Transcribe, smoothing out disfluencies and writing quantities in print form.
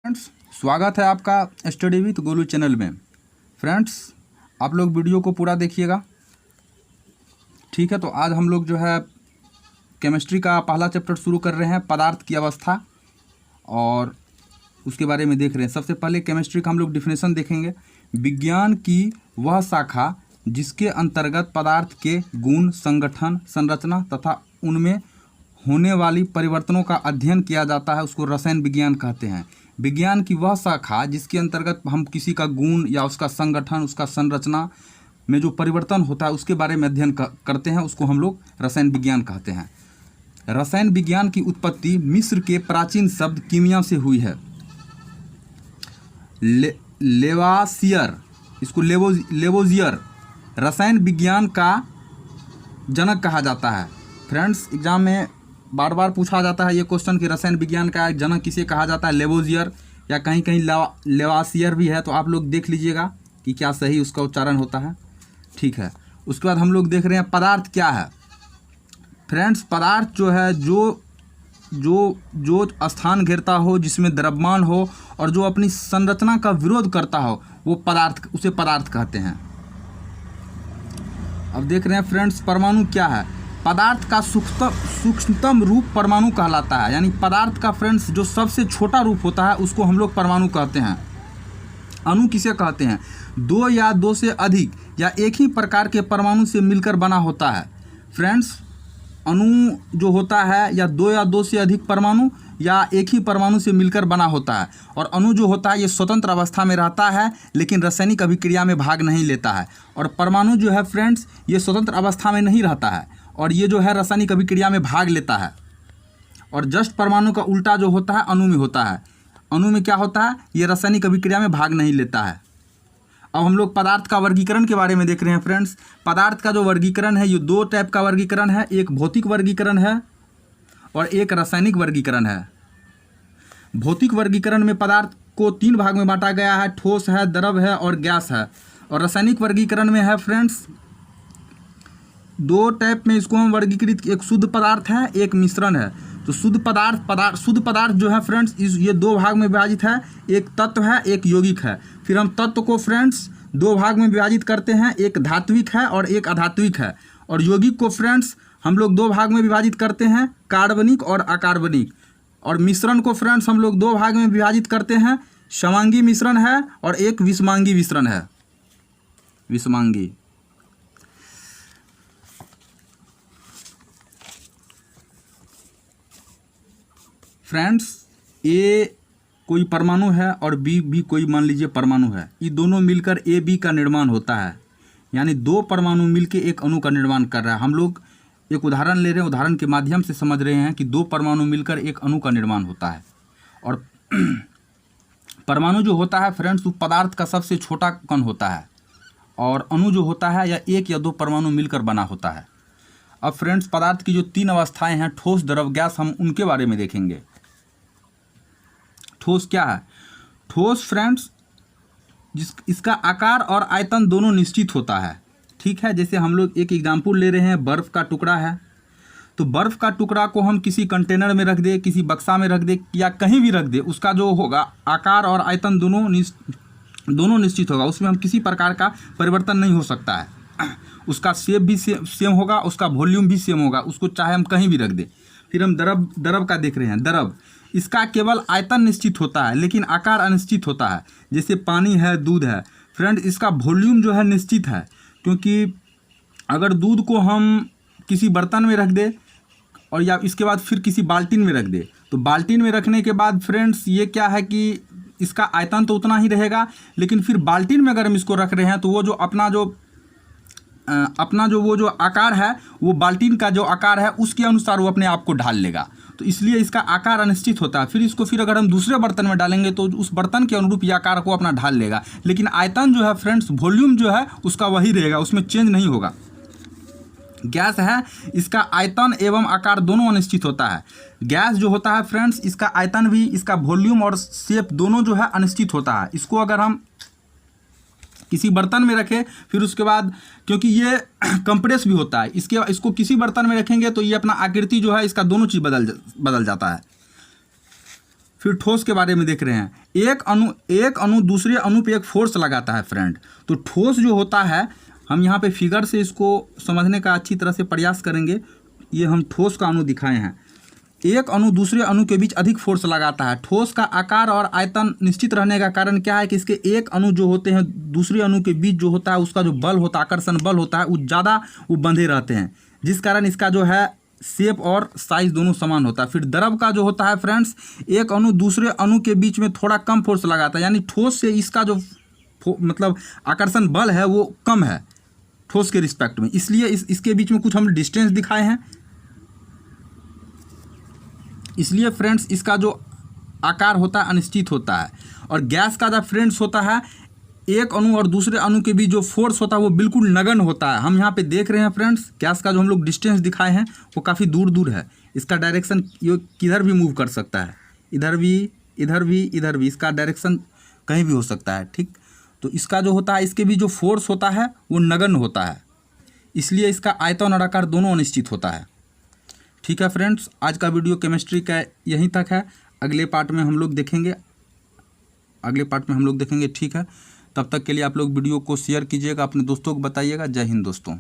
Friends, स्वागत है आपका स्टडी विद गोलू चैनल में। फ्रेंड्स, आप लोग वीडियो को पूरा देखिएगा, ठीक है। तो आज हम लोग जो है केमिस्ट्री का पहला चैप्टर शुरू कर रहे हैं, पदार्थ की अवस्था, और उसके बारे में देख रहे हैं। सबसे पहले केमिस्ट्री का हम लोग डिफिनेशन देखेंगे। विज्ञान की वह शाखा जिसके अंतर्गत पदार्थ के गुण, संगठन, संरचना तथा उनमें होने वाली परिवर्तनों का अध्ययन किया जाता है, उसको रसायन विज्ञान कहते हैं। विज्ञान की वह शाखा जिसके अंतर्गत हम किसी का गुण या उसका संगठन, उसका संरचना में जो परिवर्तन होता है उसके बारे में अध्ययन करते हैं, उसको हम लोग रसायन विज्ञान कहते हैं। रसायन विज्ञान की उत्पत्ति मिस्र के प्राचीन शब्द कीमिया से हुई है। लेवासियर, इसको लेवोजियर रसायन विज्ञान का जनक कहा जाता है। फ्रेंड्स, एग्जाम में बार बार पूछा जाता है ये क्वेश्चन कि रसायन विज्ञान का जनक किसे कहा जाता है, लेवोजियर या कहीं कहीं लेवासियर भी है, तो आप लोग देख लीजिएगा कि क्या सही उसका उच्चारण होता है, ठीक है। उसके बाद हम लोग देख रहे हैं पदार्थ क्या है। फ्रेंड्स, पदार्थ जो है जो स्थान घेरता हो, जिसमें द्रव्यमान हो और जो अपनी संरचना का विरोध करता हो, वो पदार्थ, उसे पदार्थ कहते हैं। अब देख रहे हैं फ्रेंड्स, परमाणु क्या है। पदार्थ का सूक्ष्मतम रूप परमाणु कहलाता है, यानी पदार्थ का फ्रेंड्स जो सबसे छोटा रूप होता है उसको हम लोग परमाणु कहते हैं। अणु किसे कहते हैं? दो या दो से अधिक या एक ही प्रकार के परमाणु से मिलकर बना होता है। फ्रेंड्स, अणु जो होता है या दो से अधिक परमाणु या एक ही परमाणु से मिलकर बना होता है। और अणु जो होता है ये स्वतंत्र अवस्था में रहता है, लेकिन रासायनिक अभिक्रिया में भाग नहीं लेता है। और परमाणु जो है फ्रेंड्स, ये स्वतंत्र अवस्था में नहीं रहता है और ये जो है रासायनिक अभिक्रिया में भाग लेता है। और जस्ट परमाणु का उल्टा जो होता है अणु में होता है। अणु में क्या होता है? ये रासायनिक अभिक्रिया में भाग नहीं लेता है। अब हम लोग पदार्थ का वर्गीकरण के बारे में देख रहे हैं। फ्रेंड्स, पदार्थ का जो वर्गीकरण है ये दो टाइप का वर्गीकरण है, एक भौतिक वर्गीकरण है और एक रासायनिक वर्गीकरण है। भौतिक वर्गीकरण में पदार्थ को तीन भाग में बांटा गया है, ठोस है, द्रव है और गैस है। और रासायनिक वर्गीकरण में है फ्रेंड्स दो टाइप में इसको हम वर्गीकृत, एक शुद्ध पदार्थ है, एक मिश्रण है। तो शुद्ध पदार्थ जो है फ्रेंड्स ये दो भाग में विभाजित है, एक तत्व है, एक यौगिक है। फिर हम तत्व को फ्रेंड्स दो भाग में विभाजित करते हैं, एक धात्विक है और एक अधात्विक है। और यौगिक को फ्रेंड्स हम लोग दो भाग में विभाजित करते हैं, कार्बनिक और अकार्बनिक। और मिश्रण को फ्रेंड्स हम लोग दो भाग में विभाजित करते हैं, समांगी मिश्रण है और एक विषमांगी मिश्रण है, विषमांगी। फ्रेंड्स, ए कोई परमाणु है और बी भी कोई मान लीजिए परमाणु है, ये दोनों मिलकर ए बी का निर्माण होता है। यानी दो परमाणु मिलकर एक अणु का निर्माण कर रहा है। हम लोग एक उदाहरण ले रहे हैं, उदाहरण के माध्यम से समझ रहे हैं कि दो परमाणु मिलकर एक अणु का निर्माण होता है। और परमाणु जो होता है फ्रेंड्स वो पदार्थ का सबसे छोटा कण होता है, और अणु जो होता है या एक या दो परमाणु मिलकर बना होता है। अब फ्रेंड्स, पदार्थ की जो तीन अवस्थाएं हैं, ठोस, द्रव, गैस, हम उनके बारे में देखेंगे। ठोस क्या है? ठोस फ्रेंड्स इसका आकार और आयतन दोनों निश्चित होता है, ठीक है। जैसे हम लोग एक एग्जाम्पल ले रहे हैं, बर्फ़ का टुकड़ा है, तो बर्फ़ का टुकड़ा को हम किसी कंटेनर में रख दे, किसी बक्सा में रख दे या कहीं भी रख दे, उसका जो होगा आकार और आयतन दोनों निश्चित होगा, उसमें हम किसी प्रकार का परिवर्तन नहीं हो सकता है। उसका शेप भी सेम होगा, उसका वॉल्यूम भी सेम होगा, उसको चाहे हम कहीं भी रख दे। फिर हम द्रव का देख रहे हैं। द्रव, इसका केवल आयतन निश्चित होता है लेकिन आकार अनिश्चित होता है। जैसे पानी है, दूध है। फ्रेंड, इसका वॉल्यूम जो है निश्चित है, क्योंकि अगर दूध को हम किसी बर्तन में रख दे और या इसके बाद फिर किसी बाल्टीन में रख दे, तो बाल्टीन में रखने के बाद फ्रेंड्स ये क्या है कि इसका आयतन तो उतना ही रहेगा, लेकिन फिर बाल्टीन में अगर हम इसको रख रहे हैं तो वो जो अपना जो वो जो आकार है, वो बाल्टीन का जो आकार है उसके अनुसार वो अपने आप को ढाल लेगा। तो इसलिए इसका आकार अनिश्चित होता है। फिर अगर हम दूसरे बर्तन में डालेंगे तो उस बर्तन के अनुरूप ये आकार को अपना ढाल लेगा, लेकिन आयतन जो है फ्रेंड्स, वॉल्यूम जो है उसका वही रहेगा, उसमें चेंज नहीं होगा। गैस है, इसका आयतन एवं आकार दोनों अनिश्चित होता है। गैस जो होता है फ्रेंड्स, इसका आयतन भी, इसका वॉल्यूम और शेप दोनों जो है अनिश्चित होता है। इसको अगर हम किसी बर्तन में रखें, फिर उसके बाद क्योंकि ये कंप्रेस भी होता है, इसको किसी बर्तन में रखेंगे तो ये अपना आकृति जो है इसका दोनों चीज़ बदल जाता है। फिर ठोस के बारे में देख रहे हैं। एक अणु दूसरे अणु पे एक फोर्स लगाता है फ्रेंड। तो ठोस जो होता है, हम यहाँ पे फिगर से इसको समझने का अच्छी तरह से प्रयास करेंगे। ये हम ठोस का अणु दिखाए हैं। एक अणु दूसरे अणु के बीच अधिक फोर्स लगाता है। ठोस का आकार और आयतन निश्चित रहने का कारण क्या है कि इसके एक अणु जो होते हैं दूसरे अणु के बीच जो होता है उसका जो बल होता है, आकर्षण बल होता है, वो ज़्यादा वो बंधे रहते हैं, जिस कारण इसका जो है शेप और साइज दोनों समान होता है। फिर द्रव का जो होता है फ्रेंड्स, एक अणु दूसरे अणु के बीच में थोड़ा कम फोर्स लगाता है, यानी ठोस से इसका जो मतलब आकर्षण बल है वो कम है ठोस के रिस्पेक्ट में, इसलिए इसके बीच में कुछ हम डिस्टेंस दिखाए हैं। इसलिए फ्रेंड्स इसका जो आकार होता है अनिश्चित होता है। और गैस का जब फ्रेंड्स होता है, एक अणु और दूसरे अणु के बीच जो फोर्स होता है वो बिल्कुल नगण्य होता है। हम यहाँ पे देख रहे हैं फ्रेंड्स, गैस का जो हम लोग डिस्टेंस दिखाए हैं वो काफ़ी दूर दूर है। इसका डायरेक्शन ये किधर भी मूव कर सकता है, इधर भी, इधर भी, इधर भी, इसका डायरेक्शन कहीं भी हो सकता है। ठीक, तो इसका जो होता है, इसके भी जो फोर्स होता है वो नगण्य होता है, इसलिए इसका आयतन और आकार दोनों अनिश्चित होता है। ठीक है फ्रेंड्स, आज का वीडियो केमिस्ट्री का यहीं तक है। अगले पार्ट में हम लोग देखेंगे, ठीक है, तब तक के लिए आप लोग वीडियो को शेयर कीजिएगा, अपने दोस्तों को बताइएगा। जय हिंद दोस्तों।